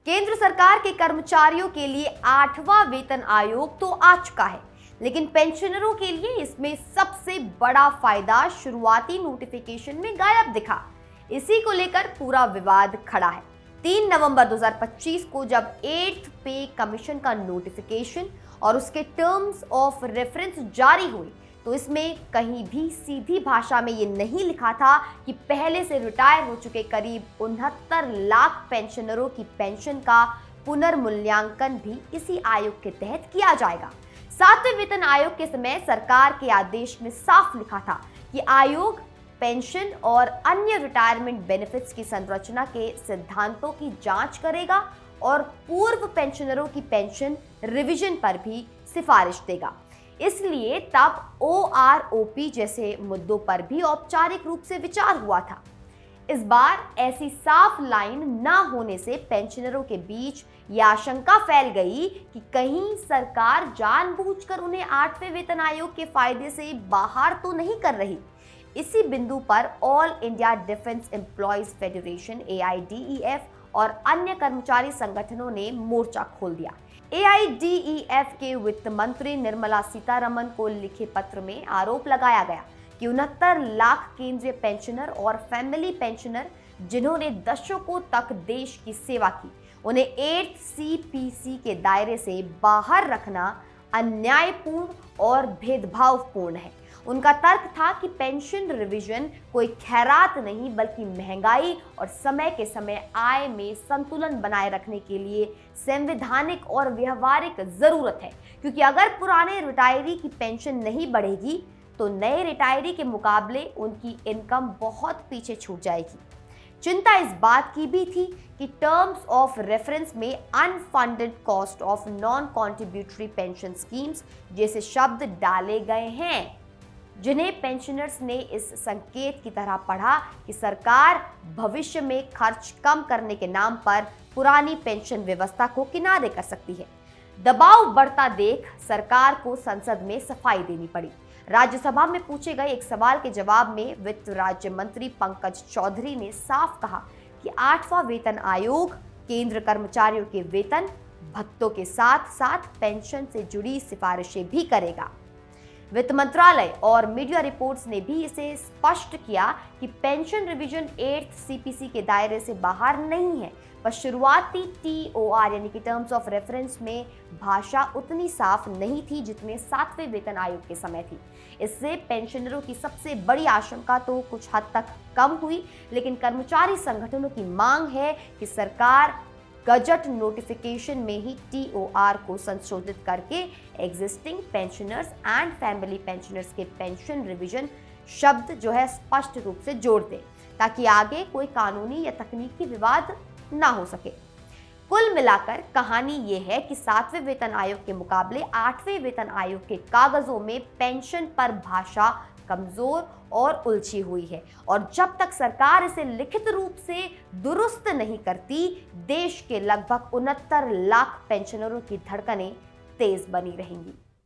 केंद्र सरकार के कर्मचारियों के लिए 8वां वेतन आयोग तो आ चुका है, लेकिन पेंशनरों के लिए इसमें सबसे बड़ा फायदा शुरुआती नोटिफिकेशन में गायब दिखा। इसी को लेकर पूरा विवाद खड़ा है। 3 नवंबर 2025 को जब 8th पे कमीशन का नोटिफिकेशन और उसके टर्म्स ऑफ रेफरेंस जारी हुई, तो इसमें कहीं भी सीधी भाषा में ये नहीं लिखा था कि पहले से रिटायर हो चुके करीब 69 लाख पेंशनरों की पेंशन का पुनर्मूल्यांकन भी इसी आयोग के तहत किया जाएगा। 7वें वेतन आयोग के समय सरकार के आदेश में साफ लिखा था कि आयोग पेंशन और अन्य रिटायरमेंट बेनिफिट्स की संरचना के सिद्धांतों की जांच करेगा और पूर्व पेंशनरों की पेंशन रिवीजन पर भी सिफारिश देगा। इसलिए तब OROP जैसे मुद्दों पर भी औपचारिक रूप से विचार हुआ था। इस बार ऐसी साफ लाइन न होने से पेंशनरों के बीच यह आशंका फैल गई कि कहीं सरकार जानबूझकर उन्हें 8वें वेतन आयोग के फायदे से बाहर तो नहीं कर रही। इसी बिंदु पर all India defence employees federation AIDEF और अन्य कर्मचारी संगठनों ने मोर्चा खोल दिया। AIDEF के वित्त मंत्री निर्मला सीतारमण को लिखे पत्र में आरोप लगाया गया कि 69 लाख केंद्रीय पेंशनर और फैमिली पेंशनर जिन्होंने दशकों तक देश की सेवा की, उन्हें 8th CPC के दायरे से बाहर रखना अन्यायपूर्ण और भेदभावपूर्ण है। उनका तर्क था कि पेंशन रिवीजन कोई खैरात नहीं बल्कि महंगाई और समय के समय आय में संतुलन बनाए रखने के लिए संवैधानिक और व्यवहारिक जरूरत है, क्योंकि अगर पुराने रिटायरी की पेंशन नहीं बढ़ेगी तो नए रिटायरी के मुकाबले उनकी इनकम बहुत पीछे छूट जाएगी। चिंता इस बात की भी थी कि टर्म्स ऑफ रेफरेंस में unfunded cost of non contributory pension schemes जैसे शब्द डाले गए हैं, जिन्हें पेंशनर्स ने इस संकेत की तरह पढ़ा कि सरकार भविष्य में खर्च कम करने के नाम पर पुरानी पेंशन व्यवस्था को किनारे कर सकती है। दबाव बढ़ता देख सरकार को संसद में सफाई देनी पड़ी। राज्यसभा में पूछे गए एक सवाल के जवाब में वित्त राज्य मंत्री पंकज चौधरी ने साफ कहा कि 8वां वेतन आयोग केंद्र कर्मचारियों के वेतन भत्तों के साथ साथ पेंशन से जुड़ी सिफारिशें भी करेगा। वित्त मंत्रालय और मीडिया रिपोर्ट्स ने भी इसे स्पष्ट किया कि पेंशन रिवीजन 8th CPC के दायरे से बाहर नहीं है, पर शुरुआती TOR यानी कि टर्म्स ऑफ रेफरेंस में भाषा उतनी साफ नहीं थी जितने 7वें वेतन आयोग के समय थी। इससे पेंशनरों की सबसे बड़ी आशंका तो कुछ हद तक कम हुई, लेकिन कर्मचारी संगठनों की मांग है कि सरकार गजट नोटिफिकेशन में ही TOR को संशोधित करके existing pensioners and family pensioners के पेंशन रिवीजन शब्द जो है स्पष्ट रूप से जोड़ दे, ताकि आगे कोई कानूनी या तकनीकी विवाद ना हो सके। कुल मिलाकर कहानी ये है कि 7वें वेतन आयोग के मुकाबले 8वें वेतन आयोग के कागजों में पेंशन पर भाषा कमजोर और उलझी हुई है, और जब तक सरकार इसे लिखित रूप से दुरुस्त नहीं करती, देश के लगभग 69 लाख पेंशनरों की धड़कनें तेज बनी रहेंगी।